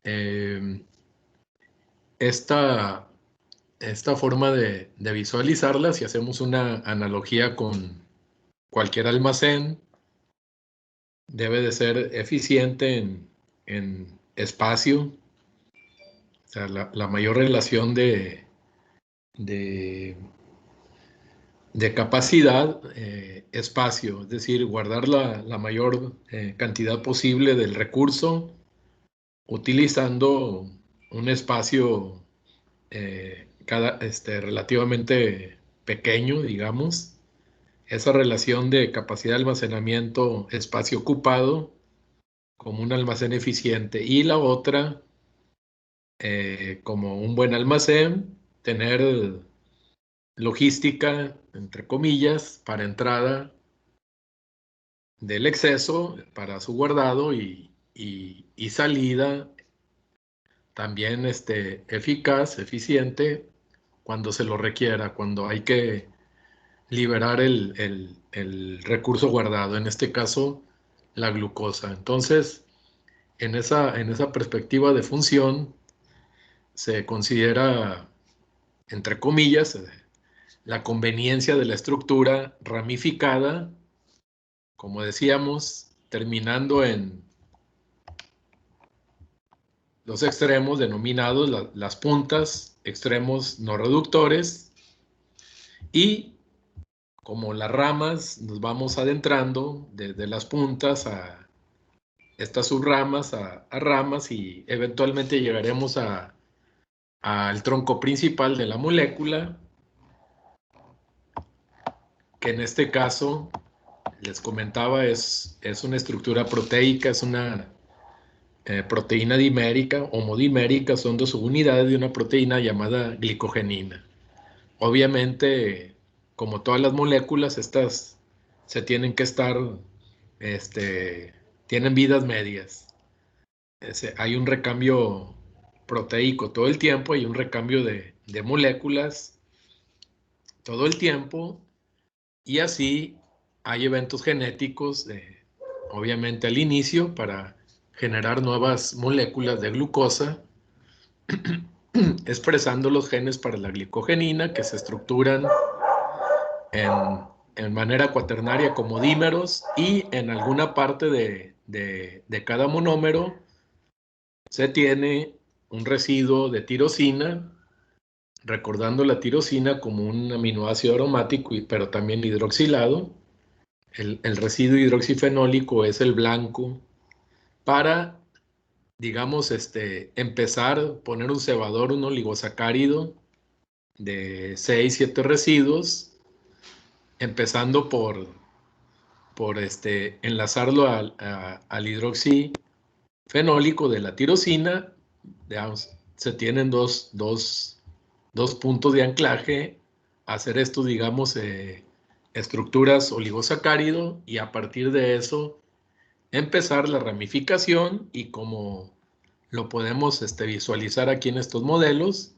Eh, esta, esta forma de visualizarla, si hacemos una analogía con cualquier almacén, debe de ser eficiente en espacio, o sea, la mayor relación de, de capacidad, espacio, es decir, guardar la mayor cantidad posible del recurso utilizando un espacio relativamente pequeño, digamos. Esa relación de capacidad de almacenamiento, espacio ocupado, como un almacén eficiente, y la otra, como un buen almacén, tener logística, entre comillas, para entrada del exceso, para su guardado y salida también eficaz, eficiente, cuando se lo requiera, cuando hay que liberar el recurso guardado, en este caso la glucosa. Entonces, en esa perspectiva de función, se considera, entre comillas, la conveniencia de la estructura ramificada, como decíamos, terminando en los extremos denominados las puntas, extremos no reductores, y como las ramas nos vamos adentrando desde las puntas a estas subramas, a ramas, y eventualmente llegaremos al tronco principal de la molécula, que en este caso, les comentaba, es una estructura proteica, es una proteína dimérica, homodimérica, son dos unidades de una proteína llamada glicogenina. Obviamente, como todas las moléculas, estas se tienen que estar, tienen vidas medias. Hay un recambio proteico todo el tiempo, hay un recambio de moléculas todo el tiempo, y así hay eventos genéticos, obviamente al inicio, para generar nuevas moléculas de glucosa, expresando los genes para la glicogenina, que se estructuran en manera cuaternaria como dímeros, y en alguna parte de cada monómero se tiene un residuo de tirosina, recordando la tirosina como un aminoácido aromático, pero también hidroxilado. El residuo hidroxifenólico es el blanco para, digamos, empezar, poner un cebador, un oligosacárido de 6, 7 residuos, empezando por enlazarlo al hidroxifenólico de la tirosina. Digamos, se tienen dos puntos de anclaje, hacer esto, digamos, estructuras oligosacárido, y a partir de eso empezar la ramificación, y como lo podemos visualizar aquí en estos modelos,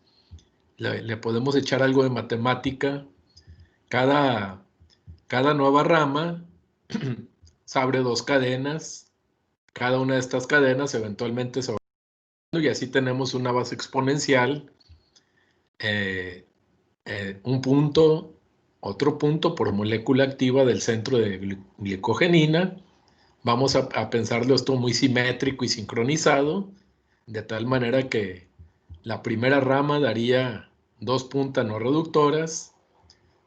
le podemos echar algo de matemática. Cada nueva rama se abre dos cadenas, cada una de estas cadenas eventualmente se va, y así tenemos una base exponencial, eh, un punto, otro punto por molécula activa del centro de glicogenina. Vamos a pensarlo esto muy simétrico y sincronizado, de tal manera que la primera rama daría dos puntas no reductoras,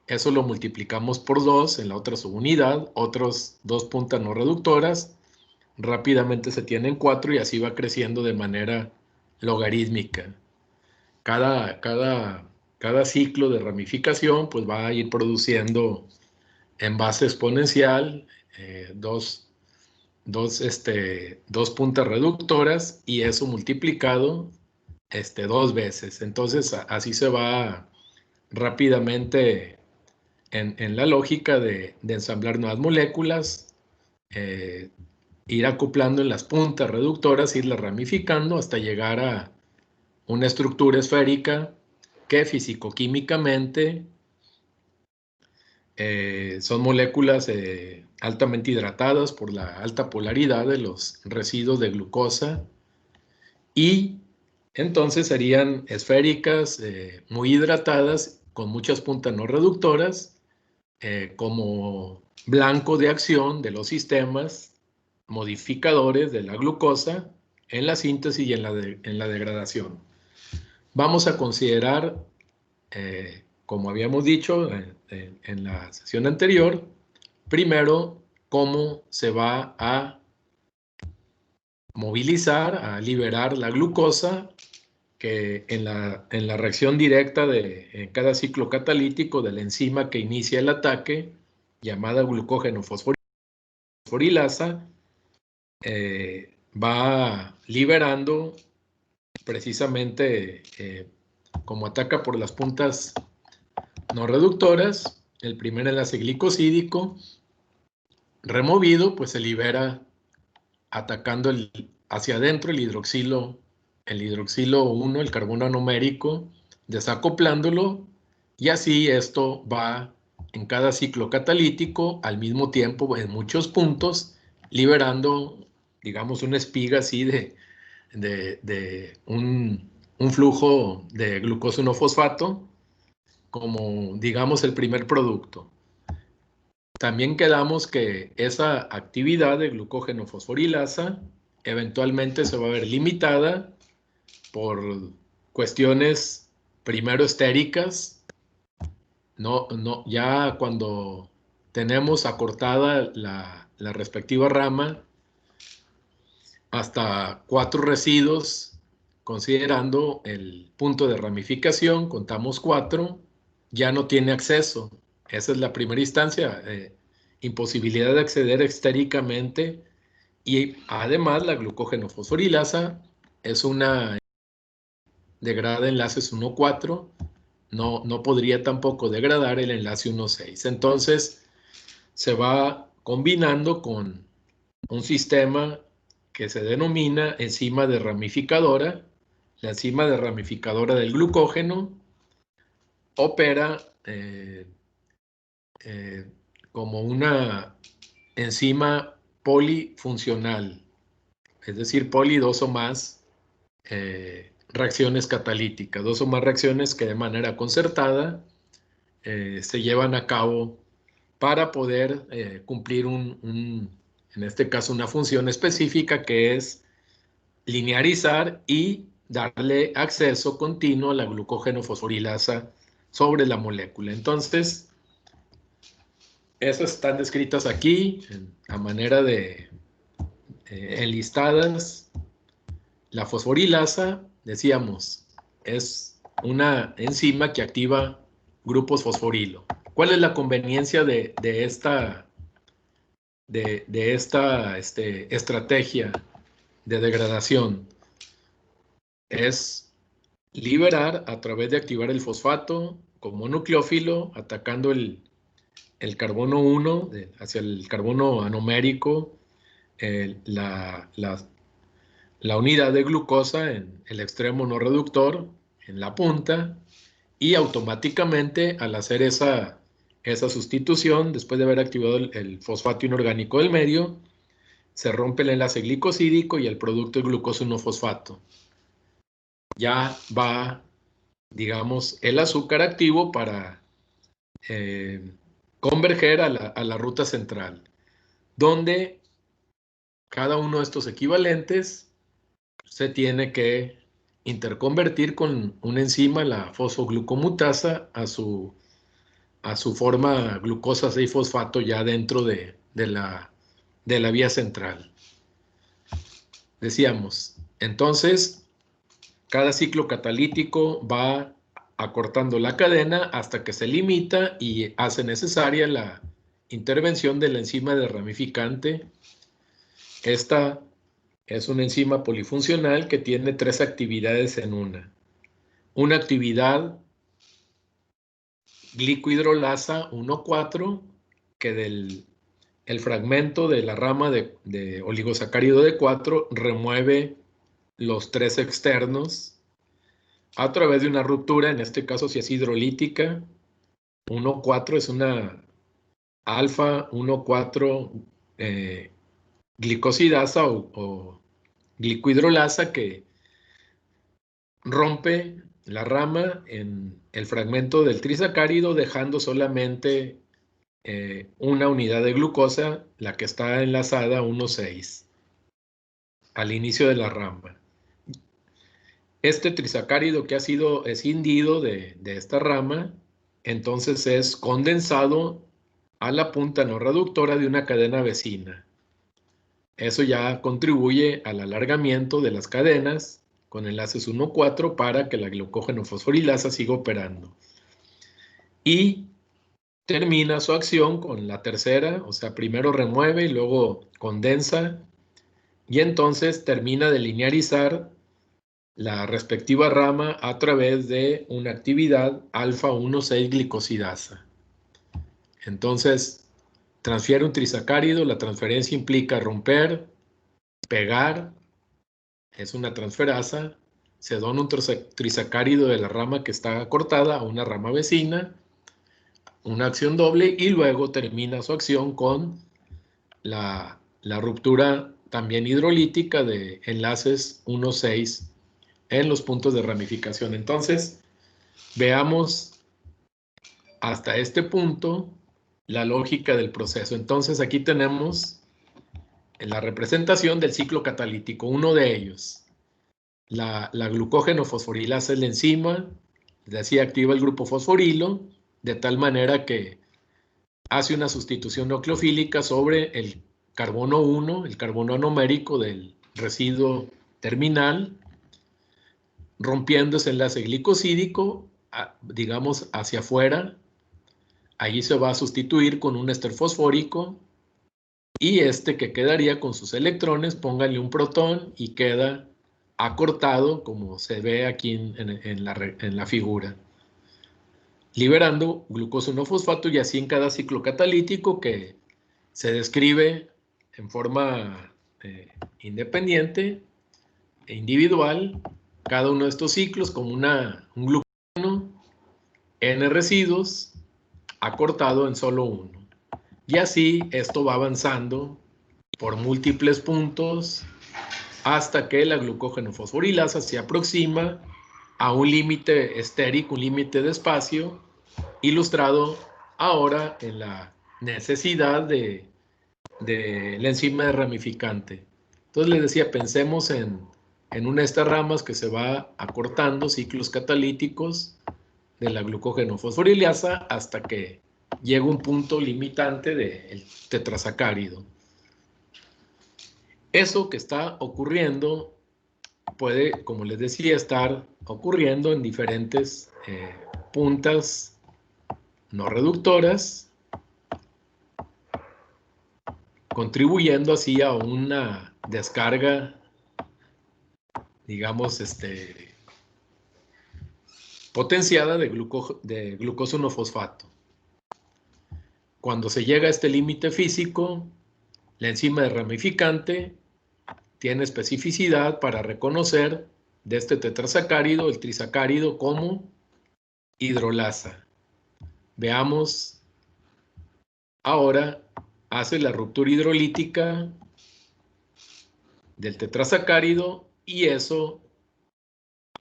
eso lo multiplicamos por 2 en la otra subunidad, otros dos puntas no reductoras, rápidamente se tienen 4, y así va creciendo de manera logarítmica. Cada ciclo de ramificación pues va a ir produciendo en base exponencial dos puntas reductoras, y eso multiplicado dos veces. Entonces así se va rápidamente en la lógica de ensamblar nuevas moléculas, ir acoplando en las puntas reductoras, irlas ramificando hasta llegar a una estructura esférica que físico-químicamente son moléculas altamente hidratadas por la alta polaridad de los residuos de glucosa, y entonces serían esféricas, muy hidratadas, con muchas puntas no reductoras, como blanco de acción de los sistemas modificadores de la glucosa en la síntesis y en la degradación. Vamos a considerar, como habíamos dicho en la sesión anterior, primero cómo se va a movilizar, a liberar la glucosa, que en la reacción directa en cada ciclo catalítico de la enzima que inicia el ataque, llamada glucógeno fosforilasa, va liberando precisamente, como ataca por las puntas no reductoras, el primer enlace glicosídico removido, pues se libera atacando hacia adentro el hidroxilo 1, el carbono anomérico, desacoplándolo, y así esto va en cada ciclo catalítico al mismo tiempo en muchos puntos, liberando, digamos, una espiga así de un flujo de glucosa 1-fosfato, como, digamos, el primer producto. También quedamos que esa actividad de glucógeno fosforilasa eventualmente se va a ver limitada por cuestiones primero estéricas. Ya cuando tenemos acortada la respectiva rama hasta 4 residuos, considerando el punto de ramificación, contamos 4, ya no tiene acceso. Esa es la primera instancia, imposibilidad de acceder extéricamente, y además la glucógeno fosforilasa es una degrada enlaces 1,4, no podría tampoco degradar el enlace 1,6. Entonces se va combinando con un sistema que se denomina enzima de ramificadora. La enzima de ramificadora del glucógeno opera como una enzima polifuncional, es decir, dos o más reacciones catalíticas, 2 o más reacciones que de manera concertada se llevan a cabo para poder cumplir en este caso, una función específica, que es linearizar y darle acceso continuo a la glucógeno fosforilasa sobre la molécula. Entonces, esas están descritas aquí a manera de enlistadas. La fosforilasa, decíamos, es una enzima que activa grupos fosforilo. ¿Cuál es la conveniencia de esta estrategia de degradación? Es liberar a través de activar el fosfato como nucleófilo, atacando el carbono 1 hacia el carbono anomérico, la unidad de glucosa en el extremo no reductor, en la punta, y automáticamente al hacer esa sustitución, después de haber activado el fosfato inorgánico del medio, se rompe el enlace glicosídico y el producto es glucosa 1-fosfato. Ya va, digamos, el azúcar activo para converger a la ruta central, donde cada uno de estos equivalentes se tiene que interconvertir con una enzima, la fosfoglucomutasa, a su forma glucosa 6-fosfato ya dentro de la vía central. Decíamos, entonces, cada ciclo catalítico va acortando la cadena hasta que se limita y hace necesaria la intervención de la enzima de ramificante. Esta es una enzima polifuncional que tiene 3 actividades en una. Una actividad glicohidrolasa 1,4, que el fragmento de la rama de oligosacárido de 4 remueve los 3 externos a través de una ruptura, en este caso si es hidrolítica. 1,4 es una alfa 1,4 glicosidasa o glicohidrolasa, que rompe la rama en el fragmento del trisacárido, dejando solamente una unidad de glucosa, la que está enlazada a 1,6 al inicio de la rama. Este trisacárido que ha sido escindido de esta rama, entonces es condensado a la punta no reductora de una cadena vecina. Eso ya contribuye al alargamiento de las cadenas con enlaces 1,4 para que la glucógeno fosforilasa siga operando. Y termina su acción con la tercera, o sea, primero remueve y luego condensa, y entonces termina de linearizar la respectiva rama a través de una actividad alfa 1,6 glicosidasa. Entonces, transfiere un trisacárido, la transferencia implica romper, pegar, es una transferasa, se dona un trisacárido de la rama que está cortada a una rama vecina, una acción doble, y luego termina su acción con la ruptura también hidrolítica de enlaces 1,6 en los puntos de ramificación. Entonces, veamos hasta este punto la lógica del proceso. Entonces, aquí tenemos en la representación del ciclo catalítico, uno de ellos. La glucógeno fosforilasa es la enzima, así activa el grupo fosforilo, de tal manera que hace una sustitución nucleofílica sobre el carbono 1, el carbono anomérico del residuo terminal, rompiendo ese enlace glicosídico, digamos, hacia afuera. Allí se va a sustituir con un éster fosfórico, y este que quedaría con sus electrones, póngale un protón y queda acortado, como se ve aquí en la figura, liberando glucosa 1-fosfato, y así en cada ciclo catalítico que se describe en forma independiente e individual, cada uno de estos ciclos como un glucógeno, N residuos, acortado en solo uno. Y así esto va avanzando por múltiples puntos hasta que la glucógeno fosforilasa se aproxima a un límite estérico, un límite de espacio, ilustrado ahora en la necesidad de la enzima de ramificante. Entonces les decía, pensemos en una de estas ramas que se va acortando, ciclos catalíticos de la glucógeno fosforilasa, hasta que llega un punto limitante del tetrasacárido. Eso que está ocurriendo puede, como les decía, estar ocurriendo en diferentes puntas no reductoras, contribuyendo así a una descarga, digamos, potenciada de glucosa 1-fosfato. Cuando se llega a este límite físico, la enzima de ramificante tiene especificidad para reconocer de este tetrasacárido el trisacárido como hidrolasa. Veamos ahora, hace la ruptura hidrolítica del tetrasacárido, y eso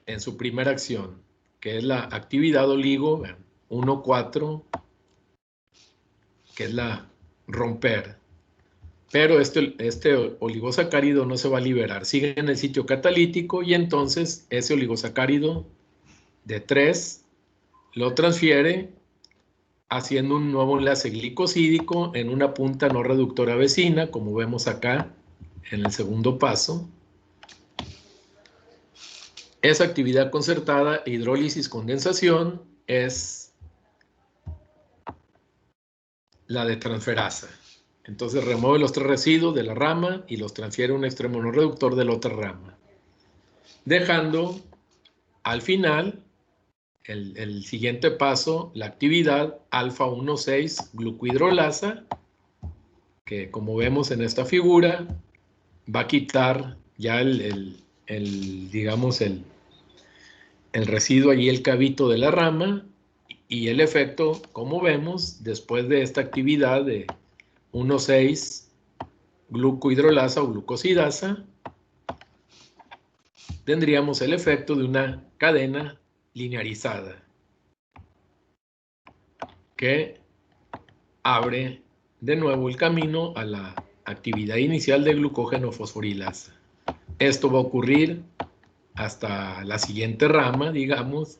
en su primera acción, que es la actividad oligo 1,4, que es la romper. Pero este oligosacárido no se va a liberar, sigue en el sitio catalítico, y entonces ese oligosacárido de 3 lo transfiere haciendo un nuevo enlace glicosídico en una punta no reductora vecina, como vemos acá en el segundo paso. Esa actividad concertada, hidrólisis, condensación, es la de transferasa. Entonces remueve los 3 residuos de la rama y los transfiere a un extremo no reductor de la otra rama, dejando al final el siguiente paso, la actividad alfa 1,6 glucohidrolasa, que como vemos en esta figura va a quitar ya digamos el residuo allí, el cavito de la rama, y el efecto, como vemos, después de esta actividad de 1,6 glucohidrolasa o glucosidasa, tendríamos el efecto de una cadena linearizada que abre de nuevo el camino a la actividad inicial de glucógeno fosforilasa. Esto va a ocurrir hasta la siguiente rama, digamos,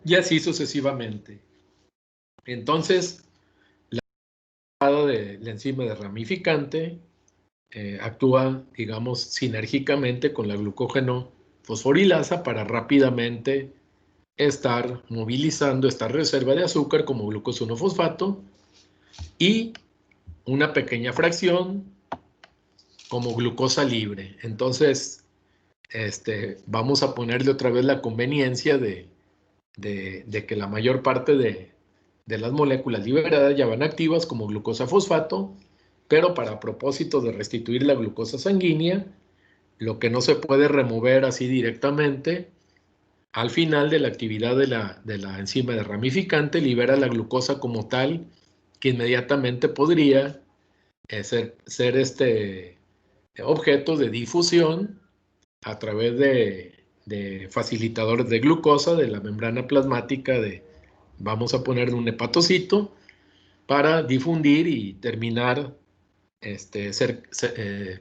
y así sucesivamente. Entonces, la enzima de ramificante actúa, digamos, sinérgicamente con la glucógeno fosforilasa para rápidamente estar movilizando esta reserva de azúcar como glucosa 1-fosfato y una pequeña fracción como glucosa libre. Entonces, vamos a ponerle otra vez la conveniencia de que la mayor parte de las moléculas liberadas ya van activas como glucosa fosfato, pero para propósito de restituir la glucosa sanguínea, lo que no se puede remover así directamente, al final de la actividad de la enzima de ramificante, libera la glucosa como tal, que inmediatamente podría ser objeto de difusión a través de facilitadores de glucosa de la membrana plasmática vamos a poner un hepatocito, para difundir y terminar ser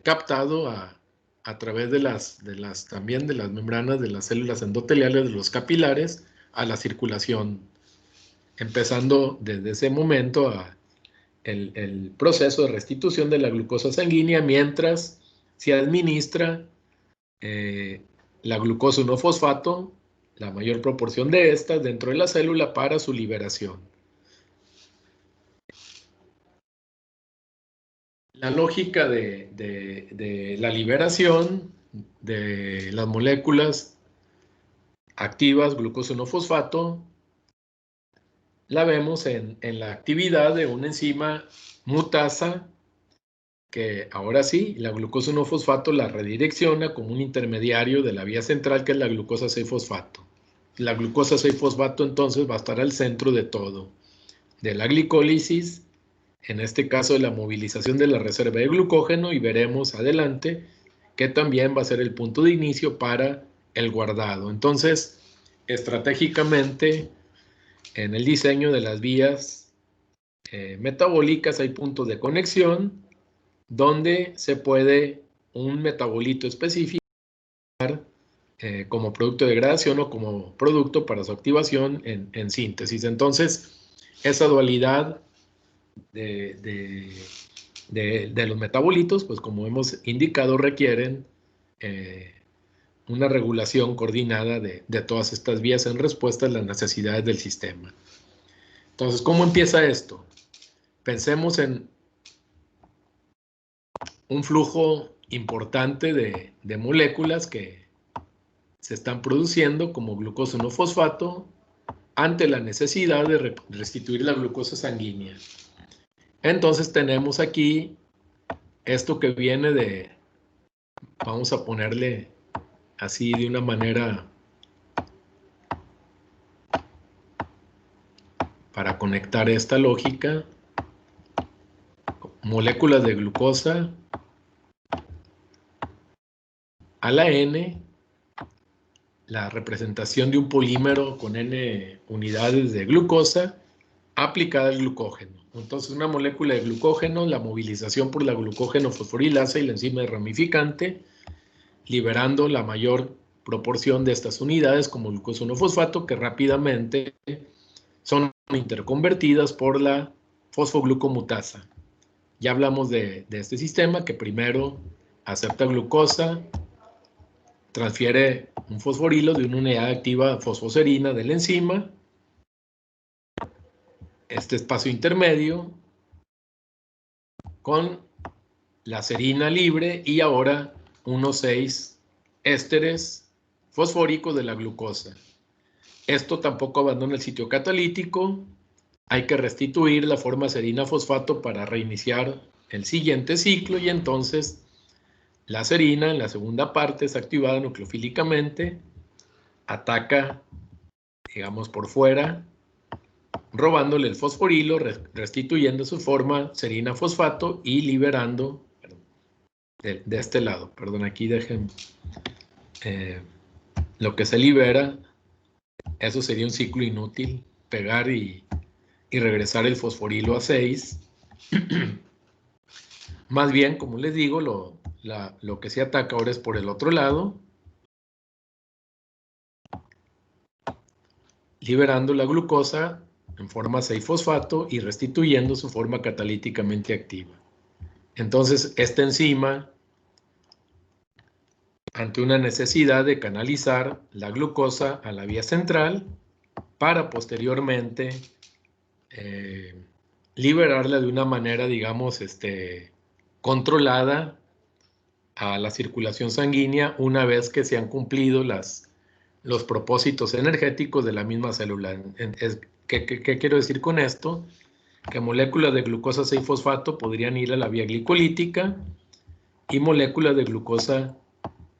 captado a través también de las membranas de las células endoteliales de los capilares a la circulación, empezando desde ese momento el proceso de restitución de la glucosa sanguínea mientras se administra la glucosa 1-fosfato, la mayor proporción de estas dentro de la célula para su liberación. La lógica de la liberación de las moléculas activas, glucosa 1-fosfato, la vemos en la actividad de una enzima mutasa que ahora sí, la glucosa 1-fosfato la redirecciona como un intermediario de la vía central que es la glucosa 6-fosfato. La glucosa 6-fosfato entonces va a estar al centro de todo, de la glicólisis, en este caso de la movilización de la reserva de glucógeno, y veremos adelante que también va a ser el punto de inicio para el guardado. Entonces, estratégicamente, en el diseño de las vías metabólicas hay puntos de conexión donde se puede un metabolito específico como producto de degradación o como producto para su activación en síntesis. Entonces, esa dualidad de los metabolitos, pues como hemos indicado, requieren una regulación coordinada de todas estas vías en respuesta a las necesidades del sistema. Entonces, ¿cómo empieza esto? Pensemos en un flujo importante de moléculas que se están produciendo como glucosa 1-fosfato ante la necesidad de restituir la glucosa sanguínea. Entonces tenemos aquí esto que viene vamos a ponerle así de una manera para conectar esta lógica, moléculas de glucosa a la N, la representación de un polímero con N unidades de glucosa aplicada al glucógeno. Entonces, una molécula de glucógeno, la movilización por la glucógeno fosforilasa y la enzima de ramificante, liberando la mayor proporción de estas unidades como glucosa 1-fosfato, que rápidamente son interconvertidas por la fosfoglucomutasa. Ya hablamos de este sistema que primero acepta glucosa, transfiere un fosforilo de una unidad activa fosfoserina de la enzima, este espacio intermedio con la serina libre y ahora unos 6 ésteres fosfóricos de la glucosa. Esto tampoco abandona el sitio catalítico. Hay que restituir la forma serina-fosfato para reiniciar el siguiente ciclo y entonces la serina en la segunda parte es activada nucleofílicamente, ataca, digamos, por fuera, robándole el fosforilo, restituyendo su forma serina-fosfato y liberando de este lado. Perdón, aquí dejen lo que se libera, eso sería un ciclo inútil, pegar y regresar el fosforilo a 6. Más bien, como les digo, lo que se ataca ahora es por el otro lado, liberando la glucosa en forma 6-fosfato y restituyendo su forma catalíticamente activa. Entonces, esta enzima, ante una necesidad de canalizar la glucosa a la vía central para posteriormente liberarla de una manera, digamos, controlada a la circulación sanguínea una vez que se han cumplido los propósitos energéticos de la misma célula. ¿Qué quiero decir con esto? Que moléculas de glucosa 6-fosfato podrían ir a la vía glicolítica y moléculas de glucosa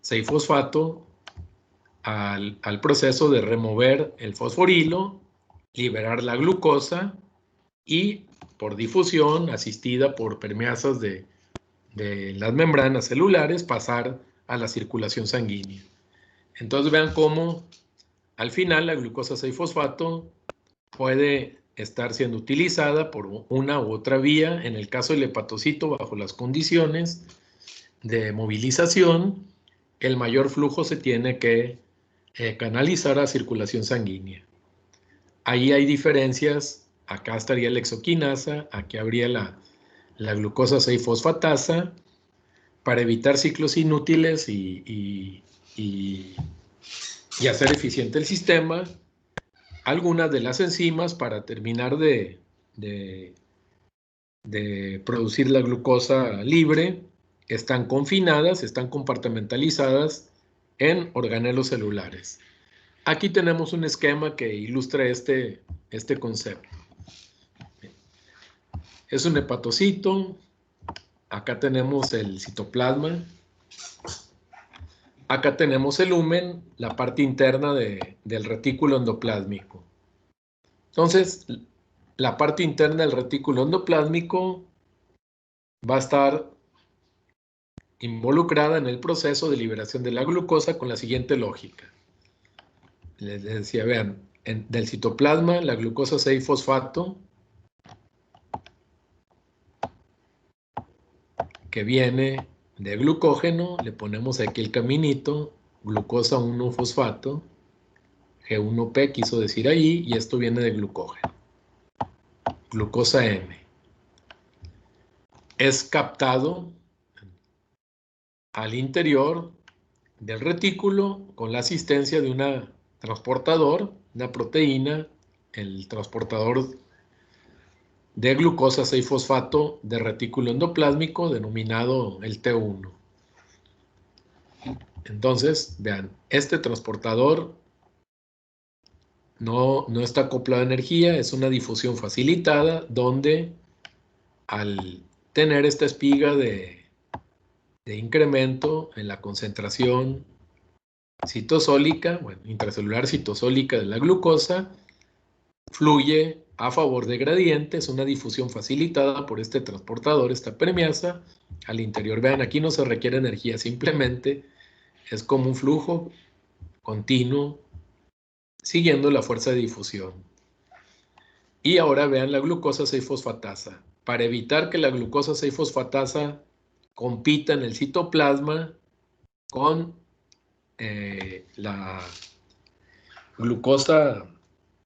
6-fosfato al proceso de remover el fosforilo, liberar la glucosa y por difusión asistida por permeasas de las membranas celulares pasar a la circulación sanguínea. Entonces vean cómo al final la glucosa 6-fosfato puede estar siendo utilizada por una u otra vía, en el caso del hepatocito bajo las condiciones de movilización, el mayor flujo se tiene que canalizar a circulación sanguínea. Ahí hay diferencias, acá estaría la exoquinasa, aquí habría la glucosa 6-fosfatasa, para evitar ciclos inútiles y hacer eficiente el sistema. Algunas de las enzimas para terminar de producir la glucosa libre están confinadas, están compartimentalizadas en organelos celulares. Aquí tenemos un esquema que ilustra este concepto. Es un hepatocito, acá tenemos el citoplasma, acá tenemos el lumen, la parte interna del retículo endoplásmico. Entonces, la parte interna del retículo endoplásmico va a estar involucrada en el proceso de liberación de la glucosa con la siguiente lógica. Les decía, vean, del citoplasma, la glucosa 6-fosfato, que viene de glucógeno, le ponemos aquí el caminito, glucosa 1-fosfato, G1P quiso decir ahí, y esto viene de glucógeno. Glucosa M. Es captado al interior del retículo con la asistencia de un transportador, una proteína, el transportador de glucosa 6-fosfato de retículo endoplásmico denominado el T1. Entonces, vean, este transportador no está acoplado a energía, es una difusión facilitada donde al tener esta espiga de incremento en la concentración citosólica, bueno, intracelular citosólica de la glucosa, fluye a favor de gradiente, es una difusión facilitada por este transportador, esta permeasa, al interior. Vean, aquí no se requiere energía, simplemente es como un flujo continuo siguiendo la fuerza de difusión. Y ahora vean la glucosa 6-fosfatasa. Para evitar que la glucosa 6-fosfatasa compita en el citoplasma con la glucosa,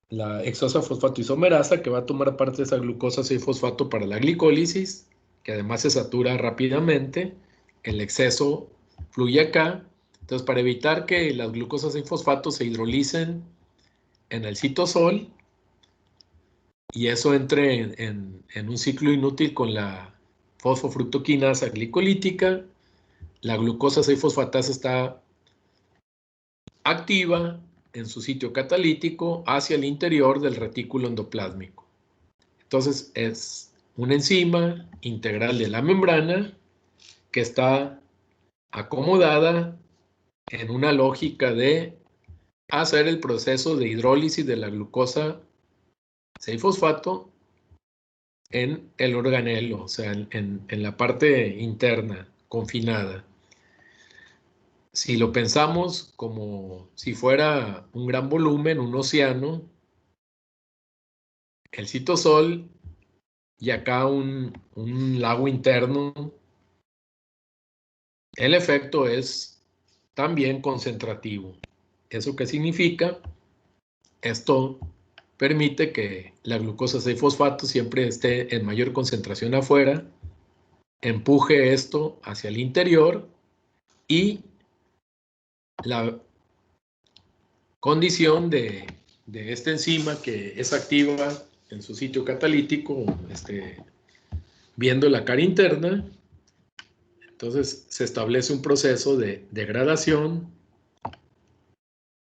la hexosa fosfato isomerasa, que va a tomar parte de esa glucosa 6-fosfato para la glicólisis, que además se satura rápidamente, el exceso fluye acá. Entonces, para evitar que las glucosas 6-fosfato se hidrolicen en el citosol y eso entre en un ciclo inútil con la fosfofructoquinasa glicolítica, la glucosa 6-fosfatasa está activa en su sitio catalítico hacia el interior del retículo endoplásmico. Entonces es una enzima integral de la membrana que está acomodada en una lógica de hacer el proceso de hidrólisis de la glucosa 6-fosfato en el organelo, o sea, en la parte interna, confinada. si lo pensamos como si fuera un gran volumen, un océano, el citosol y acá un lago interno, el efecto es también concentrativo. ¿Eso qué significa? Esto permite que la glucosa 6-fosfato siempre esté en mayor concentración afuera, empuje esto hacia el interior y la condición de esta enzima que es activa en su sitio catalítico, viendo la cara interna, entonces se establece un proceso de degradación,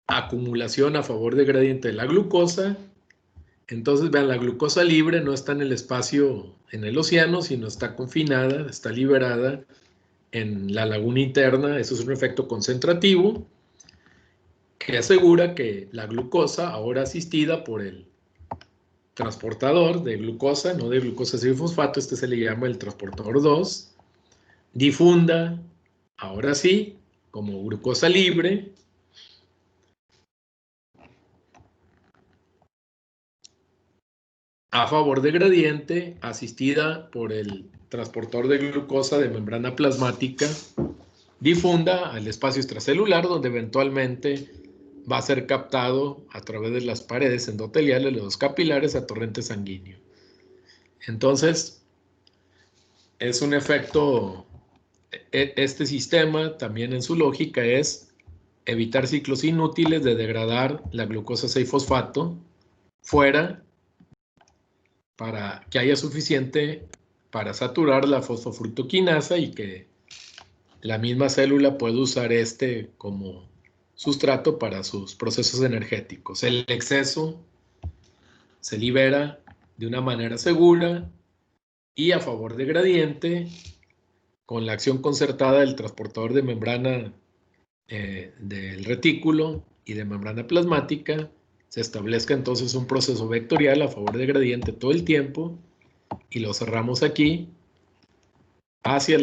acumulación a favor del gradiente de la glucosa. Entonces, vean, la glucosa libre no está en el espacio, en el océano, sino está confinada, está liberada en la laguna interna. Eso es un efecto concentrativo que asegura que la glucosa, ahora asistida por el transportador de glucosa, no de glucosa 6-fosfato, se le llama el transportador 2, difunda, ahora sí, como glucosa libre, a favor de gradiente, asistida por el transportador de glucosa de membrana plasmática, difunda al espacio extracelular, donde eventualmente va a ser captado a través de las paredes endoteliales de los capilares a torrente sanguíneo. Entonces, es un efecto, este sistema también en su lógica es evitar ciclos inútiles de degradar la glucosa 6-fosfato fuera para que haya suficiente para saturar la fosfofructoquinasa y que la misma célula puede usar como sustrato para sus procesos energéticos. El exceso se libera de una manera segura y a favor de gradiente con la acción concertada del transportador de membrana del retículo y de membrana plasmática, se establezca entonces un proceso vectorial a favor de gradiente todo el tiempo y lo cerramos aquí hacia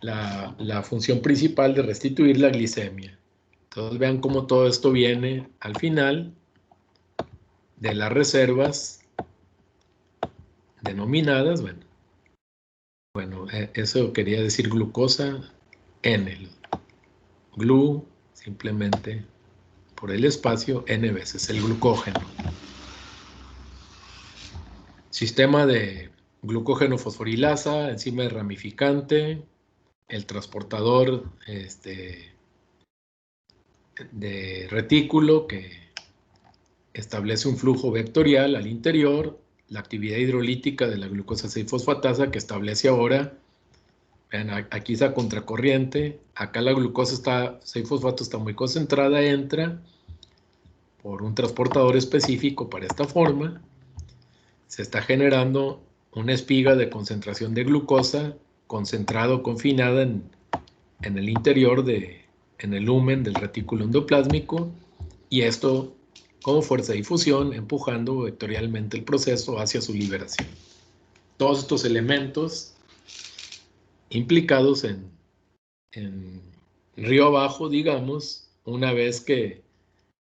la función principal de restituir la glicemia. Entonces vean cómo todo esto viene al final de las reservas denominadas, eso quería decir glucosa N, glu simplemente por el espacio N veces, el glucógeno. Sistema de glucógeno fosforilasa, enzima de ramificante, el transportador de retículo que establece un flujo vectorial al interior, la actividad hidrolítica de la glucosa 6-fosfatasa que establece ahora, vean, aquí está contracorriente, acá la glucosa 6-fosfato está muy concentrada, entra por un transportador específico para esta forma, se está generando una espiga de concentración de glucosa concentrado, confinada en el interior en el lumen del retículo endoplásmico, y esto como fuerza de difusión empujando vectorialmente el proceso hacia su liberación. Todos estos elementos implicados en río abajo, digamos, una vez que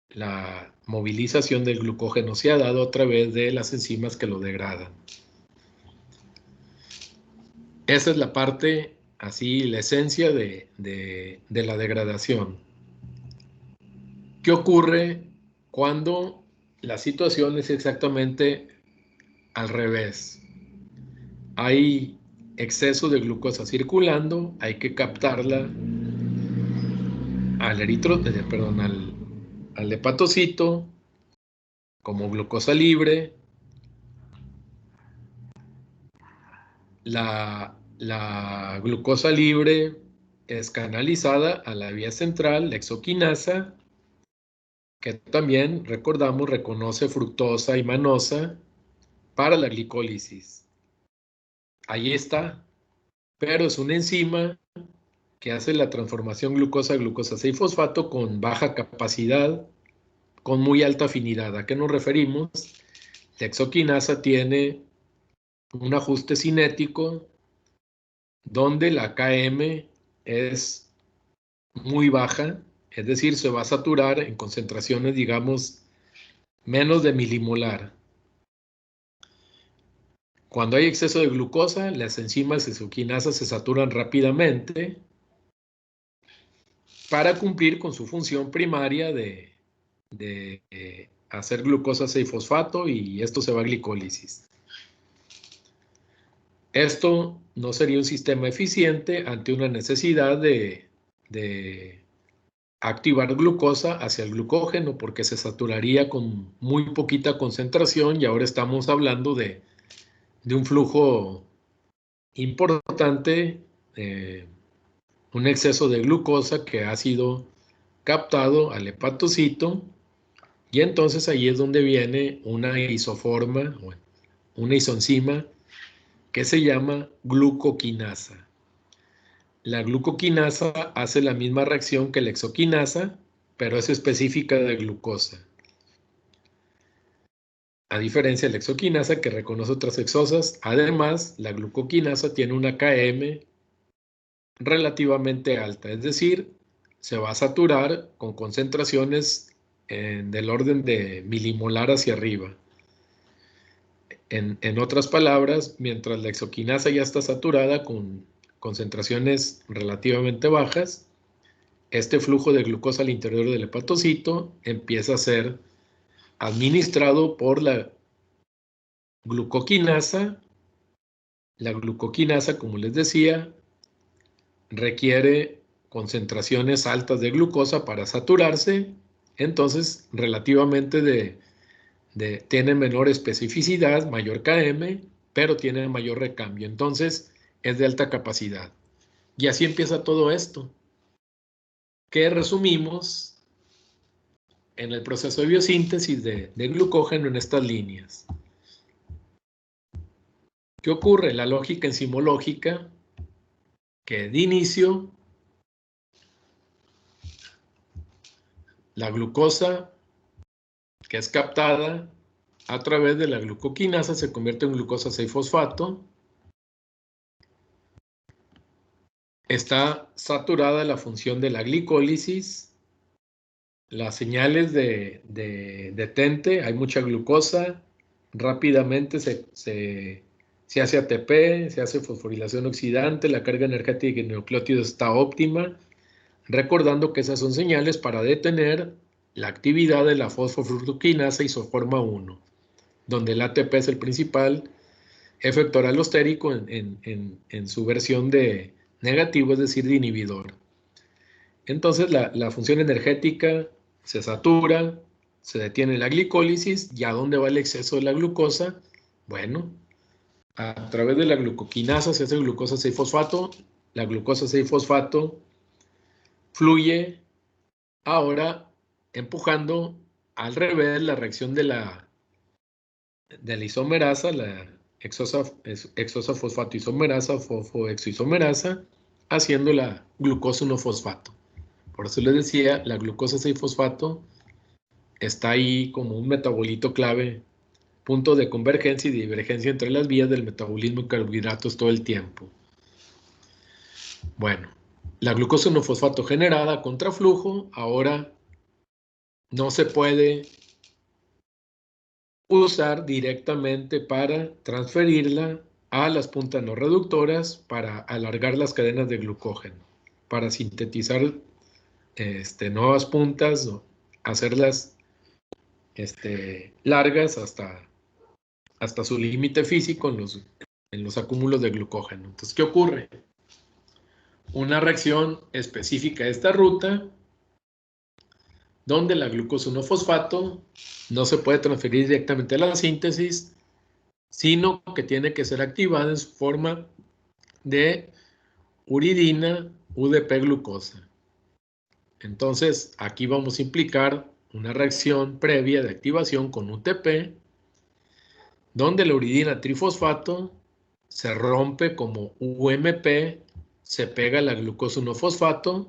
la movilización del glucógeno se ha dado a través de las enzimas que lo degradan. Esa es la parte, así, la esencia de la degradación. ¿Qué ocurre cuando la situación es exactamente al revés? Hay exceso de glucosa circulando, hay que captarla al hepatocito como glucosa libre. La glucosa libre es canalizada a la vía central, la exoquinasa, que también, recordamos, reconoce fructosa y manosa para la glicólisis. Ahí está, pero es una enzima que hace la transformación glucosa a glucosa 6-fosfato con baja capacidad, con muy alta afinidad. ¿A qué nos referimos? La exoquinasa tiene un ajuste cinético donde la Km es muy baja, es decir, se va a saturar en concentraciones, digamos, menos de milimolar. Cuando hay exceso de glucosa, las enzimas exoquinasas se saturan rápidamente para cumplir con su función primaria de hacer glucosa 6-fosfato, y esto se va a glicólisis. Esto no sería un sistema eficiente ante una necesidad de activar glucosa hacia el glucógeno, porque se saturaría con muy poquita concentración, y ahora estamos hablando de un flujo importante, un exceso de glucosa que ha sido captado al hepatocito, y entonces ahí es donde viene una isoforma, una isoenzima que se llama glucoquinasa. La glucoquinasa hace la misma reacción que la exoquinasa, pero es específica de glucosa. A diferencia de la exoquinasa, que reconoce otras exosas, además, la glucoquinasa tiene una Km relativamente alta, es decir, se va a saturar con concentraciones del orden de milimolar hacia arriba. En otras palabras, mientras la exoquinasa ya está saturada con concentraciones relativamente bajas, este flujo de glucosa al interior del hepatocito empieza a ser administrado por la glucoquinasa. La glucoquinasa, como les decía, requiere concentraciones altas de glucosa para saturarse, entonces relativamente tiene menor especificidad, mayor Km, pero tiene mayor recambio, entonces es de alta capacidad. Y así empieza todo esto, que resumimos en el proceso de biosíntesis de glucógeno en estas líneas. ¿Qué ocurre? La lógica enzimológica, que de inicio la glucosa que es captada a través de la glucoquinasa se convierte en glucosa 6-fosfato. Está saturada la función de la glicólisis. Las señales de detente, hay mucha glucosa, rápidamente se hace ATP, se hace fosforilación oxidante, la carga energética de nucleótidos está óptima, recordando que esas son señales para detener la actividad de la fosfofructoquinasa isoforma 1, donde el ATP es el principal efector alostérico en su versión de negativo, es decir, de inhibidor. Entonces la función energética se satura, se detiene la glicólisis, ¿y a dónde va el exceso de la glucosa? Bueno, a través de la glucoquinasa se hace glucosa 6-fosfato, la glucosa 6-fosfato fluye ahora empujando al revés la reacción de la isomerasa, la exosa fosfato isomerasa, fosfoexoisomerasa, haciendo la glucosa 1-fosfato. Por eso les decía, la glucosa 6-fosfato está ahí como un metabolito clave, punto de convergencia y divergencia entre las vías del metabolismo de carbohidratos todo el tiempo. Bueno, la glucosa 1-fosfato generada a contraflujo ahora no se puede usar directamente para transferirla a las puntas no reductoras para alargar las cadenas de glucógeno, para sintetizar nuevas puntas, hacerlas largas hasta su límite físico en los acúmulos de glucógeno. Entonces, ¿qué ocurre? Una reacción específica de esta ruta, donde la glucosa 1-fosfato no se puede transferir directamente a la síntesis, sino que tiene que ser activada en su forma de uridina UDP-glucosa. Entonces, aquí vamos a implicar una reacción previa de activación con UTP, donde la uridina trifosfato se rompe como UMP, se pega a la glucosa 1-fosfato,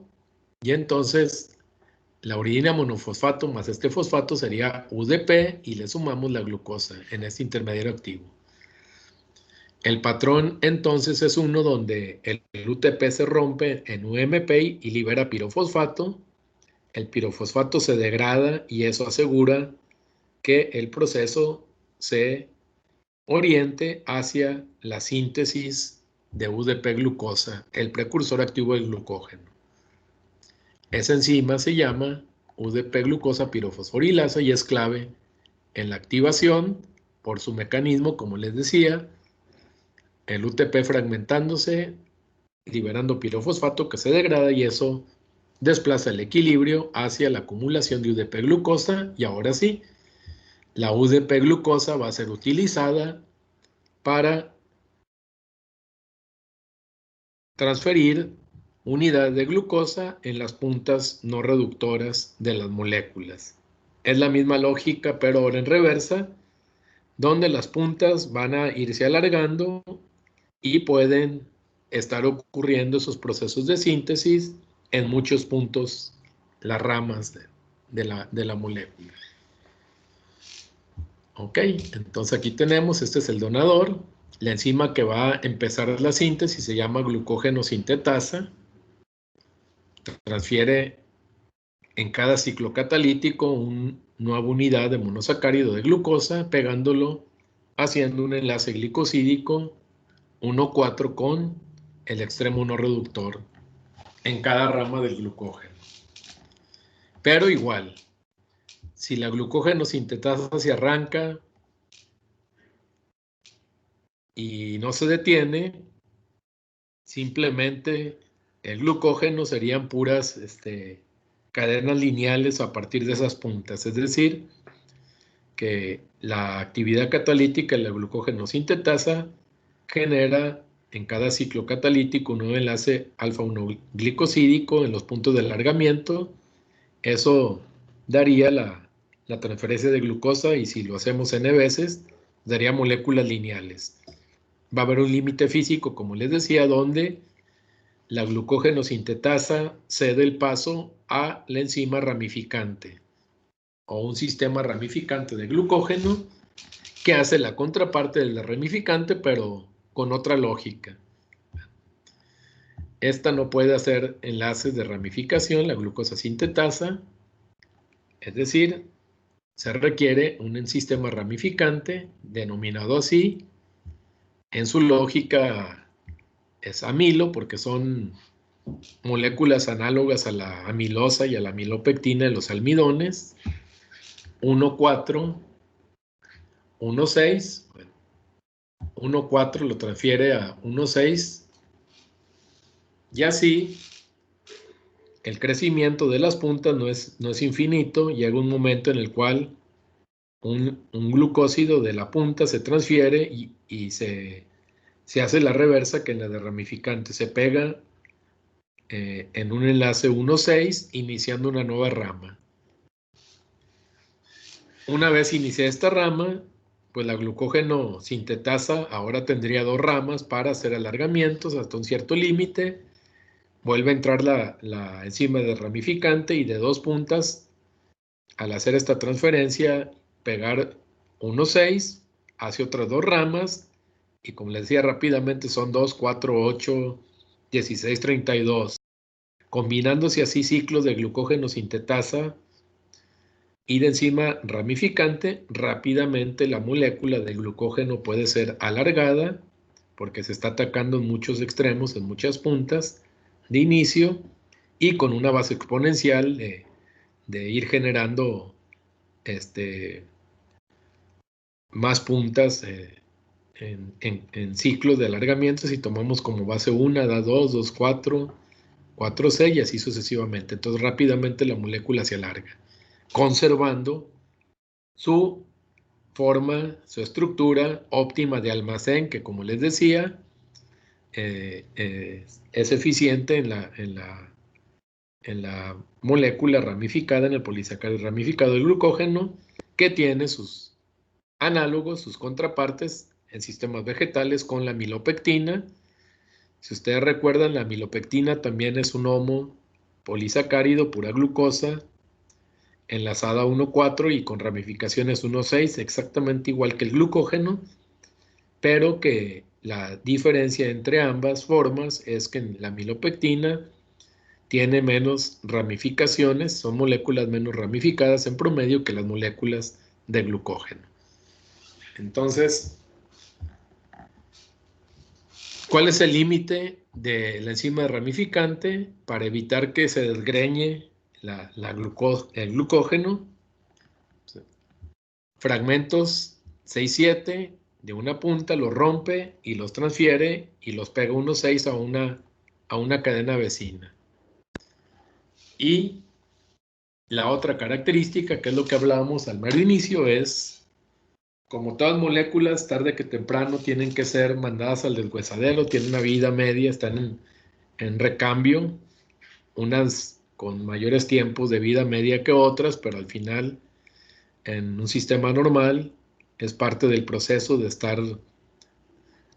y entonces la uridina monofosfato más este fosfato sería UDP, y le sumamos la glucosa en este intermediario activo. El patrón entonces es uno donde el UTP se rompe en UMP y libera pirofosfato. El pirofosfato se degrada y eso asegura que el proceso se oriente hacia la síntesis de UDP-glucosa, el precursor activo del glucógeno. Esa enzima se llama UDP-glucosa pirofosforilasa y es clave en la activación por su mecanismo, como les decía, el UTP fragmentándose, liberando pirofosfato que se degrada y eso desplaza el equilibrio hacia la acumulación de UDP-glucosa y ahora sí, la UDP-glucosa va a ser utilizada para transferir unidades de glucosa en las puntas no reductoras de las moléculas. Es la misma lógica, pero ahora en reversa, donde las puntas van a irse alargando y pueden estar ocurriendo esos procesos de síntesis en muchos puntos, las ramas de la molécula. Ok, entonces aquí tenemos, este es el donador. La enzima que va a empezar la síntesis se llama glucógeno sintetasa. Transfiere en cada ciclo catalítico una nueva unidad de monosacárido de glucosa, pegándolo, haciendo un enlace glicosídico 1,4 con el extremo no reductor en cada rama del glucógeno. Pero igual, si la glucógeno sintetasa se arranca y no se detiene, simplemente el glucógeno serían puras cadenas lineales a partir de esas puntas. Es decir, que la actividad catalítica de la glucógeno sintetasa genera en cada ciclo catalítico un nuevo enlace alfa-1 glicosídico en los puntos de alargamiento. Eso daría la transferencia de glucosa y si lo hacemos n veces, daría moléculas lineales. Va a haber un límite físico, como les decía, donde la glucógeno sintetasa cede el paso a la enzima ramificante o un sistema ramificante de glucógeno que hace la contraparte de la ramificante, pero con otra lógica. Esta no puede hacer enlaces de ramificación, la glucosa sintetasa, es decir, se requiere un sistema ramificante, denominado así. En su lógica es amilo, porque son moléculas análogas a la amilosa y a la amilopectina de los almidones. 1,4, 1,6. 1,4 lo transfiere a 1,6. Y así, el crecimiento de las puntas no es infinito. Llega un momento en el cual un glucósido de la punta se transfiere y se hace la reversa que en la de ramificante. Se pega en un enlace 1,6, iniciando una nueva rama. Una vez iniciada esta rama, pues la glucógeno sintetasa ahora tendría dos ramas para hacer alargamientos hasta un cierto límite. Vuelve a entrar la enzima de ramificante y de dos puntas, al hacer esta transferencia, pegar 1,6, hace otras dos ramas, y como les decía rápidamente, son 2, 4, 8, 16, 32. Combinándose así ciclos de glucógeno sintetasa y de enzima ramificante, rápidamente la molécula de glucógeno puede ser alargada, porque se está atacando en muchos extremos, en muchas puntas de inicio, y con una base exponencial de ir generando más puntas en ciclos de alargamiento. Si tomamos como base 1, da 2, 2, 4, 4, 6 y así sucesivamente. Entonces rápidamente la molécula se alarga, conservando su forma, su estructura óptima de almacén, que como les decía, es eficiente en la molécula ramificada, en el polisacárido ramificado del glucógeno, que tiene sus análogos, sus contrapartes en sistemas vegetales con la amilopectina. Si ustedes recuerdan, la amilopectina también es un homopolisacárido, pura glucosa, enlazada a 1,4 y con ramificaciones 1,6, exactamente igual que el glucógeno, pero que la diferencia entre ambas formas es que la amilopectina tiene menos ramificaciones, son moléculas menos ramificadas en promedio que las moléculas de glucógeno. Entonces, ¿cuál es el límite de la enzima ramificante para evitar que se desgreñe el glucógeno? Fragmentos 6-7 de una punta los rompe y los transfiere y los pega unos 6 a una cadena vecina. Y la otra característica, que es lo que hablábamos al mero inicio, es, como todas moléculas, tarde que temprano tienen que ser mandadas al deshuesadero, tienen una vida media, están en recambio, unas con mayores tiempos de vida media que otras, pero al final, en un sistema normal, es parte del proceso de estar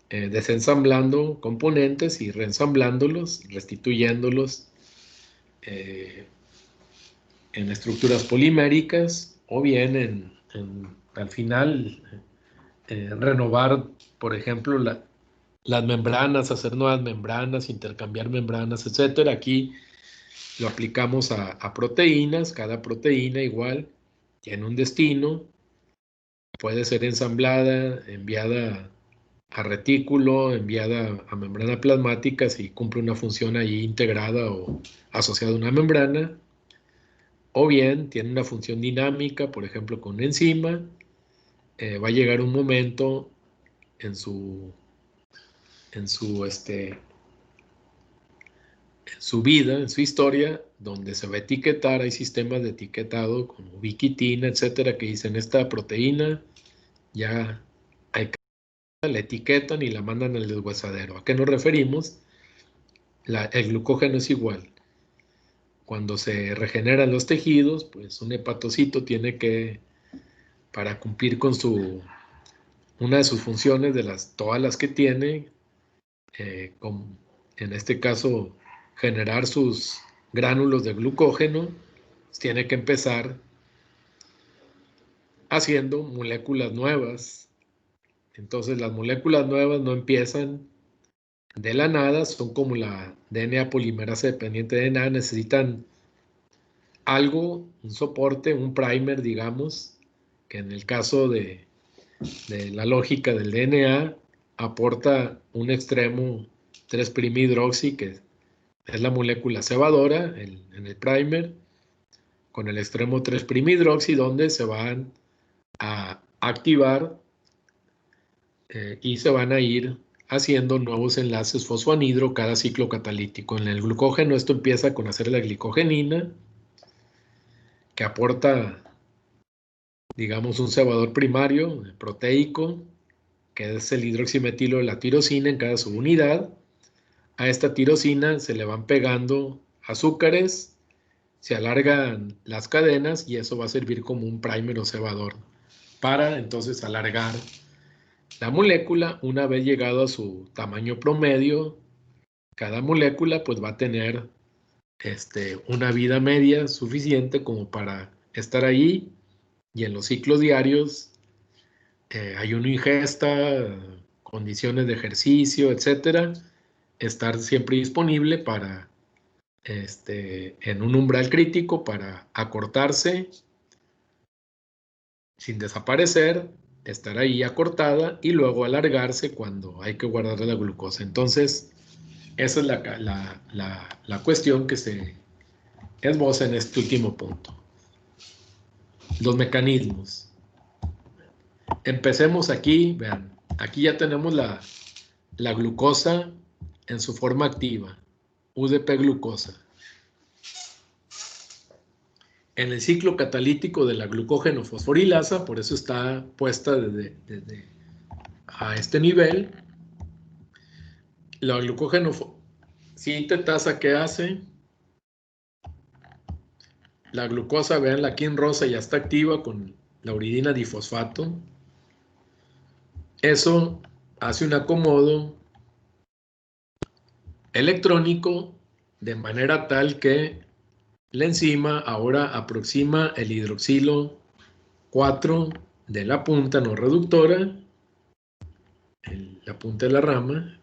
desensamblando componentes y reensamblándolos, restituyéndolos en estructuras poliméricas, o bien al final renovar, por ejemplo, las membranas, hacer nuevas membranas, intercambiar membranas, etcétera. Aquí lo aplicamos a proteínas. Cada proteína igual tiene un destino, puede ser ensamblada, enviada a retículo, enviada a membrana plasmática si cumple una función ahí integrada o asociada a una membrana, o bien tiene una función dinámica, por ejemplo con una enzima. Va a llegar un momento en su vida, en su historia, donde se va a etiquetar. Hay sistemas de etiquetado como Ubiquitina, etcétera, que dicen esta proteína ya hay que la etiquetan y la mandan al deshuesadero. ¿A qué nos referimos? El glucógeno es igual. Cuando se regeneran los tejidos, pues un hepatocito tiene que, para cumplir con una de sus funciones, todas las que tiene, en este caso, generar sus gránulos de glucógeno, pues tiene que empezar haciendo moléculas nuevas. Entonces las moléculas nuevas no empiezan de la nada, son como la DNA polimerasa dependiente de DNA, necesitan algo, un soporte, un primer, digamos, que en el caso de la lógica del DNA aporta un extremo 3'-hidroxi, que es la molécula cebadora en el primer, con el extremo 3'-hidroxi, donde se van a activar y se van a ir haciendo nuevos enlaces fosfoanhidro cada ciclo catalítico. En el glucógeno esto empieza con hacer la glicogenina, que aporta, digamos, un cebador primario proteico, que es el hidroximetilo de la tirosina en cada subunidad. A esta tirosina se le van pegando azúcares, se alargan las cadenas y eso va a servir como un primer o cebador para entonces alargar la molécula. Una vez llegado a su tamaño promedio, cada molécula pues va a tener una vida media suficiente como para estar ahí, y en los ciclos diarios, ayuno, ingesta, condiciones de ejercicio, etcétera, estar siempre disponible para en un umbral crítico para acortarse sin desaparecer, estar ahí acortada y luego alargarse cuando hay que guardar la glucosa. Entonces, esa es la cuestión que se esboza en este último punto. Los mecanismos. Empecemos aquí, vean, aquí ya tenemos la glucosa en su forma activa, UDP glucosa. En el ciclo catalítico de la glucógeno fosforilasa, por eso está puesta desde a este nivel. La glucógeno sintetasa, ¿qué hace? La glucosa, vean, aquí en rosa ya está activa con la uridina difosfato. Eso hace un acomodo electrónico de manera tal que la enzima ahora aproxima el hidroxilo 4 de la punta no reductora la punta de la rama,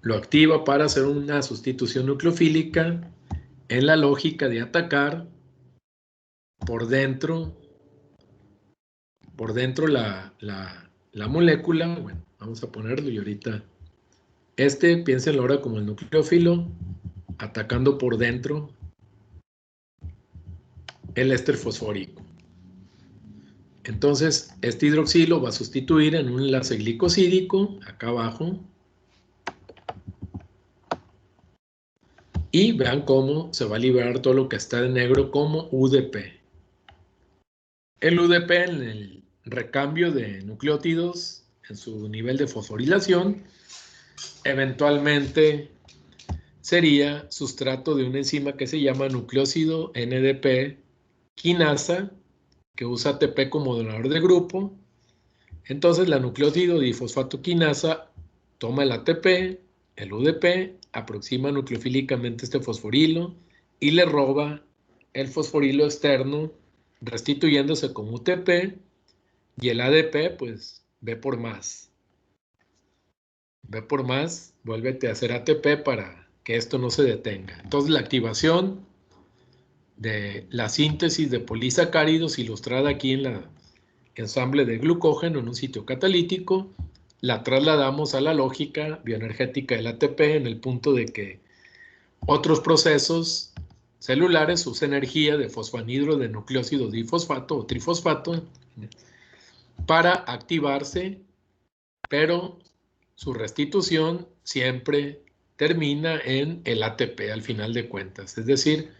lo activa para hacer una sustitución nucleofílica en la lógica de atacar por dentro la molécula. Bueno, vamos a ponerlo y ahorita piénsenlo ahora como el nucleófilo atacando por dentro el éster fosfórico. Entonces, este hidroxilo va a sustituir en un enlace glicosídico, acá abajo, y vean cómo se va a liberar todo lo que está en negro como UDP. El UDP en el recambio de nucleótidos, en su nivel de fosforilación, eventualmente sería sustrato de una enzima que se llama nucleócido NDP quinasa, que usa ATP como donador de grupo. Entonces la nucleótido difosfato quinasa toma el ATP, el UDP, aproxima nucleofílicamente este fosforilo y le roba el fosforilo externo, restituyéndose como UTP, y el ADP pues ve por más. Ve por más, vuélvete a hacer ATP para que esto no se detenga. Entonces la activación de la síntesis de polisacáridos ilustrada aquí en la ensamble de glucógeno en un sitio catalítico, la trasladamos a la lógica bioenergética del ATP en el punto de que otros procesos celulares usan energía de fosfanhidro de nucleócido difosfato o trifosfato para activarse, pero su restitución siempre termina en el ATP al final de cuentas. Es decir,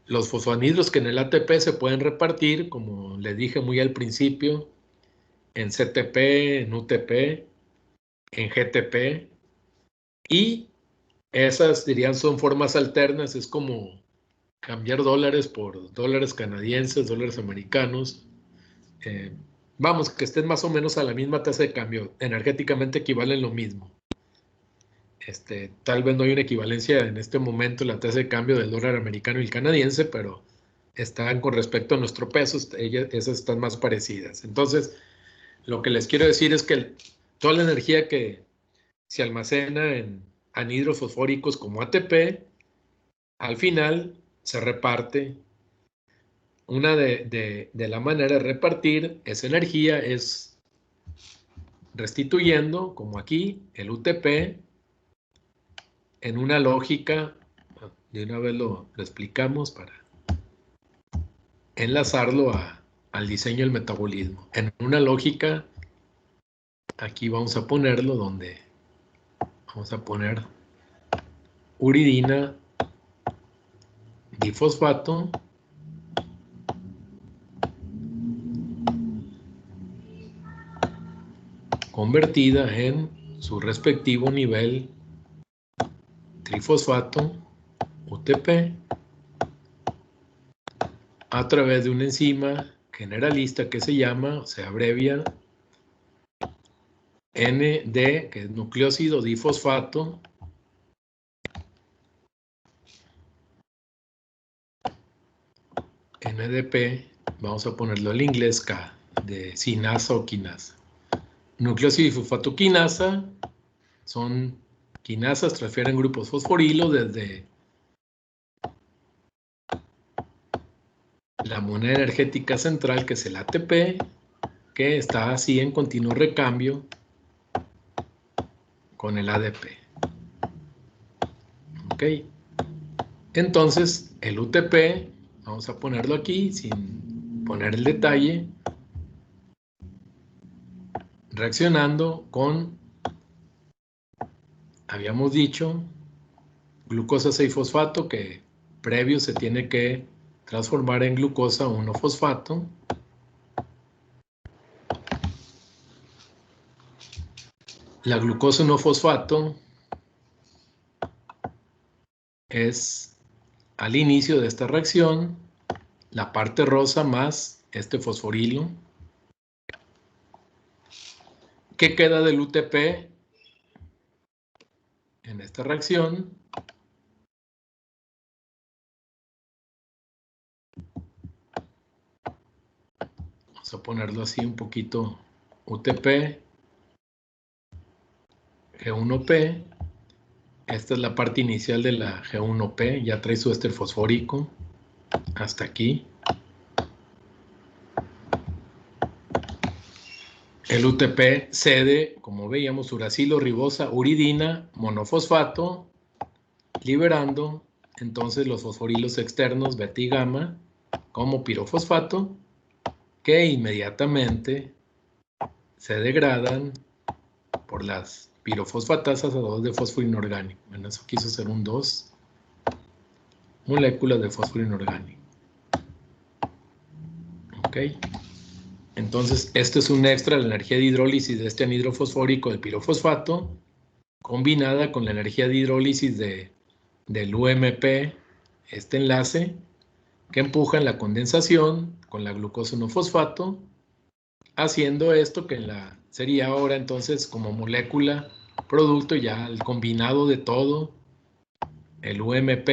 los fosfanhidros que en el ATP se pueden repartir, como le dije muy al principio, en CTP, en UTP, en GTP, y esas dirían son formas alternas, es como cambiar dólares por dólares canadienses, dólares americanos. Eh, vamos, que estén más o menos a la misma tasa de cambio, energéticamente equivalen lo mismo. Tal vez no hay una equivalencia en este momento en la tasa de cambio del dólar americano y el canadiense, pero están con respecto a nuestro peso, esas están más parecidas. Entonces, lo que les quiero decir es que toda la energía que se almacena en anhidros fosfóricos como ATP, al final se reparte. Una de la manera de repartir esa energía es restituyendo, como aquí, el UTP en una lógica, de una vez lo explicamos para enlazarlo al diseño del metabolismo. En una lógica, aquí vamos a ponerlo donde vamos a poner uridina difosfato convertida en su respectivo nivel trifosfato UTP a través de una enzima generalista que se llama, se abrevia ND, que es nucleócido difosfato NDP, vamos a ponerlo en inglés K, de sinasa o quinasa. Nucleócido difosfato quinasa son quinasas, transfieren grupos fosforilo desde la moneda energética central, que es el ATP, que está así en continuo recambio con el ADP. Ok. Entonces, el UTP, vamos a ponerlo aquí sin poner el detalle, reaccionando con, habíamos dicho, glucosa 6-fosfato, que previo se tiene que transformar en glucosa 1-fosfato. La glucosa 1-fosfato es al inicio de esta reacción la parte rosa más este fosforilo. ¿Qué queda del UTP en esta reacción? Vamos a ponerlo así un poquito. UTP G1P. Esta es la parte inicial de la G1P. Ya trae su éster fosfórico hasta aquí. El UTP cede, como veíamos, uracilo, ribosa, uridina, monofosfato, liberando entonces los fosforilos externos beta y gamma como pirofosfato, que inmediatamente se degradan por las pirofosfatasas a 2 de fósforo inorgánico. Bueno, eso quiso ser un 2 moléculas de fósforo inorgánico. Ok. Entonces, esto es un extra de la energía de hidrólisis de este anhidro fosfórico del pirofosfato, combinada con la energía de hidrólisis del UMP, este enlace, que empuja en la condensación con la glucosa 1-fosfato, haciendo esto que sería ahora entonces como molécula, producto ya el combinado de todo, el UMP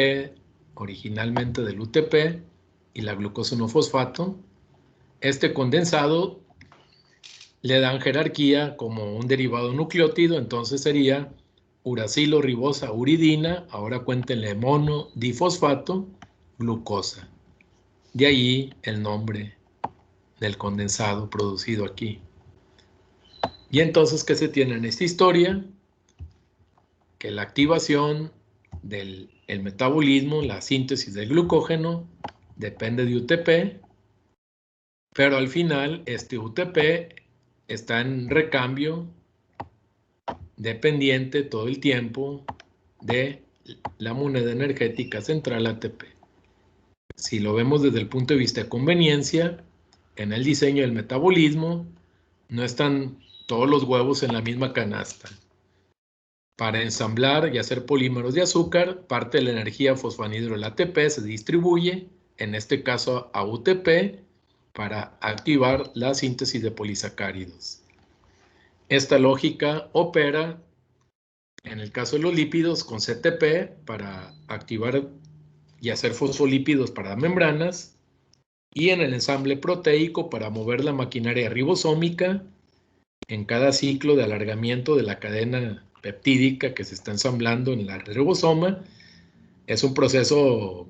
originalmente del UTP y la glucosa 1-fosfato. Este condensado le dan jerarquía como un derivado nucleótido, entonces sería uracilo, ribosa, uridina, ahora cuéntenle mono, difosfato, glucosa. De ahí el nombre del condensado producido aquí. Y entonces, ¿qué se tiene en esta historia? Que la activación del metabolismo, la síntesis del glucógeno, depende de UTP, pero al final este UTP está en recambio dependiente todo el tiempo de la moneda energética central ATP. Si lo vemos desde el punto de vista de conveniencia, en el diseño del metabolismo no están todos los huevos en la misma canasta. Para ensamblar y hacer polímeros de azúcar, parte de la energía fosfanhidro del ATP se distribuye, en este caso a UTP, para activar la síntesis de polisacáridos. Esta lógica opera en el caso de los lípidos con CTP para activar y hacer fosfolípidos para membranas, y en el ensamble proteico para mover la maquinaria ribosómica en cada ciclo de alargamiento de la cadena peptídica que se está ensamblando en la ribosoma. Es un proceso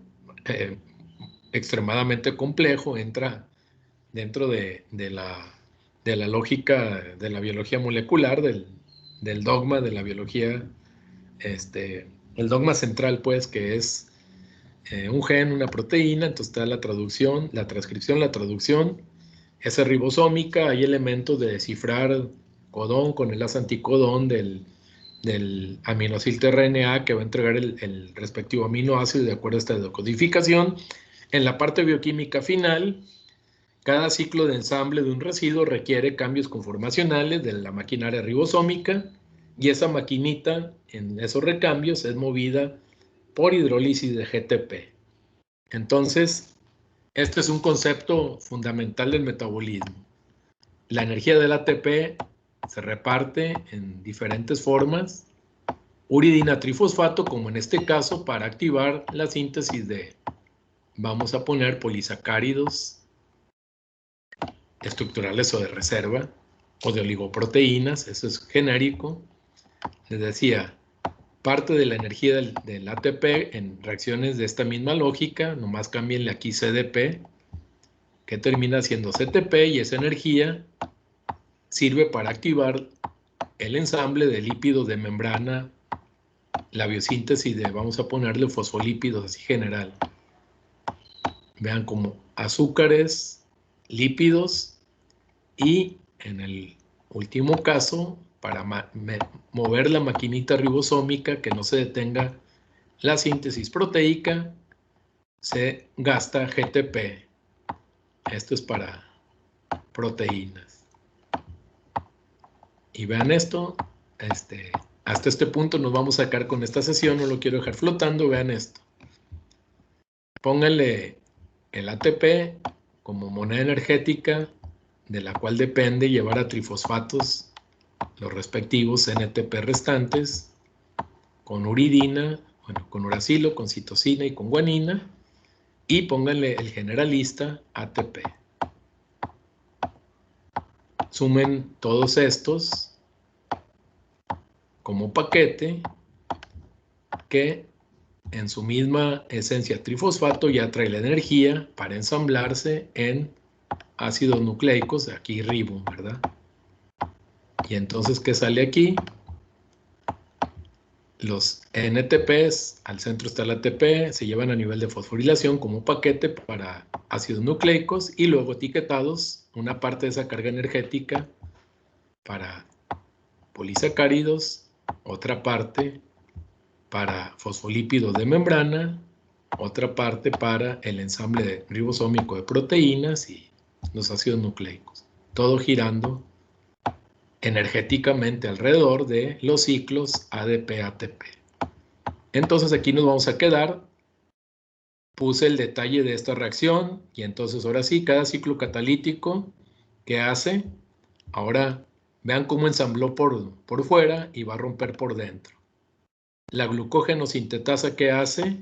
extremadamente complejo, entra dentro de la lógica de la biología molecular, del dogma de la biología, el dogma central, pues, que es un gen, una proteína. Entonces está la traducción, la transcripción, la traducción. Esa ribosómica, hay elementos de descifrar codón con enlace anticodón del aminoácido tRNA que va a entregar el respectivo aminoácido de acuerdo a esta decodificación. En la parte bioquímica final, cada ciclo de ensamble de un residuo requiere cambios conformacionales de la maquinaria ribosómica, y esa maquinita en esos recambios es movida por hidrólisis de GTP. Entonces, este es un concepto fundamental del metabolismo. La energía del ATP se reparte en diferentes formas. Uridina trifosfato, como en este caso, para activar la síntesis de, vamos a poner, polisacáridos estructurales o de reserva, o de oligoproteínas, eso es genérico. Les decía, parte de la energía del ATP en reacciones de esta misma lógica, nomás cámbienle aquí CDP, que termina siendo CTP, y esa energía sirve para activar el ensamble de lípidos de membrana, la biosíntesis de, vamos a ponerle, fosfolípidos así general. Vean como azúcares, lípidos, y en el último caso, para mover la maquinita ribosómica, que no se detenga la síntesis proteica, se gasta GTP. Esto es para proteínas. Y vean esto, hasta este punto nos vamos a sacar con esta sesión, no lo quiero dejar flotando. Vean esto. Pónganle el ATP como moneda energética, de la cual depende llevar a trifosfatos los respectivos NTP restantes, con uridina, bueno, con uracilo, con citosina y con guanina, y pónganle el generalista ATP. Sumen todos estos como paquete que en su misma esencia trifosfato ya trae la energía para ensamblarse en ácidos nucleicos, aquí ribo, ¿verdad? Y entonces, ¿qué sale aquí? Los NTPs, al centro está el ATP, se llevan a nivel de fosforilación como paquete para ácidos nucleicos y luego etiquetados una parte de esa carga energética para polisacáridos, otra parte para fosfolípidos de membrana, otra parte para el ensamble ribosómico de proteínas y los ácidos nucleicos. Todo girando energéticamente alrededor de los ciclos ADP-ATP. Entonces aquí nos vamos a quedar. Puse el detalle de esta reacción y entonces ahora sí, cada ciclo catalítico que hace, ahora vean cómo ensambló por fuera y va a romper por dentro. La glucógeno sintetasa que hace,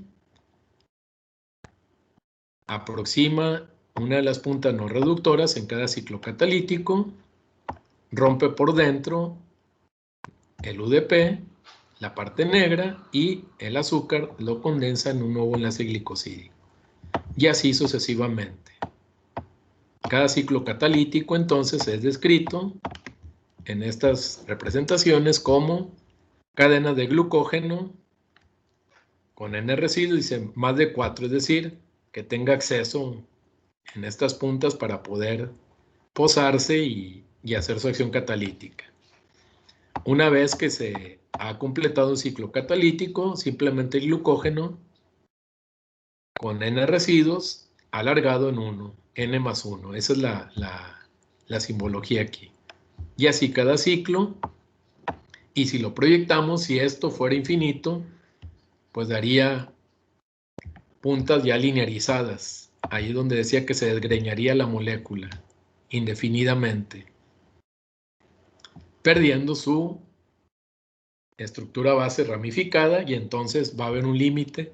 aproxima una de las puntas no reductoras en cada ciclo catalítico, rompe por dentro el UDP, la parte negra, y el azúcar lo condensa en un nuevo enlace glicosídico. Y así sucesivamente. Cada ciclo catalítico entonces es descrito en estas representaciones como cadena de glucógeno con N residuo, dice más de 4, es decir, que tenga acceso en estas puntas para poder posarse y hacer su acción catalítica. Una vez que se ha completado un ciclo catalítico, simplemente el glucógeno con N residuos alargado en 1, N más 1. Esa es la simbología aquí. Y así cada ciclo. Y si lo proyectamos, si esto fuera infinito, pues daría puntas ya linearizadas. Ahí es donde decía que se desgreñaría la molécula indefinidamente, perdiendo su estructura base ramificada, y entonces va a haber un límite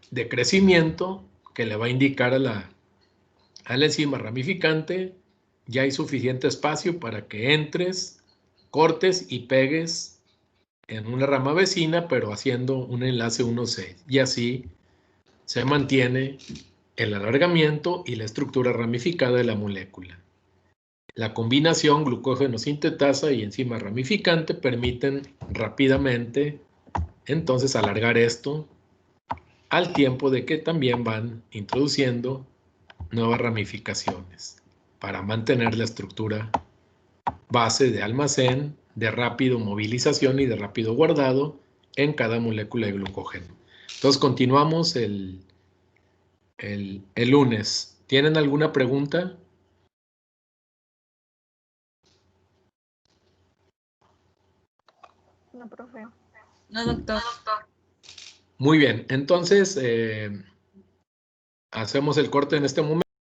de crecimiento que le va a indicar a la enzima ramificante: ya hay suficiente espacio para que entres, cortes y pegues en una rama vecina, pero haciendo un enlace 1,6. Y así se mantiene el alargamiento y la estructura ramificada de la molécula. La combinación glucógeno sintetasa y enzima ramificante permiten rápidamente entonces alargar esto, al tiempo de que también van introduciendo nuevas ramificaciones para mantener la estructura base de almacén, de rápido movilización y de rápido guardado en cada molécula de glucógeno. Entonces continuamos el lunes. ¿Tienen alguna pregunta? No, profe. No, doctor. Muy bien, entonces hacemos el corte en este momento.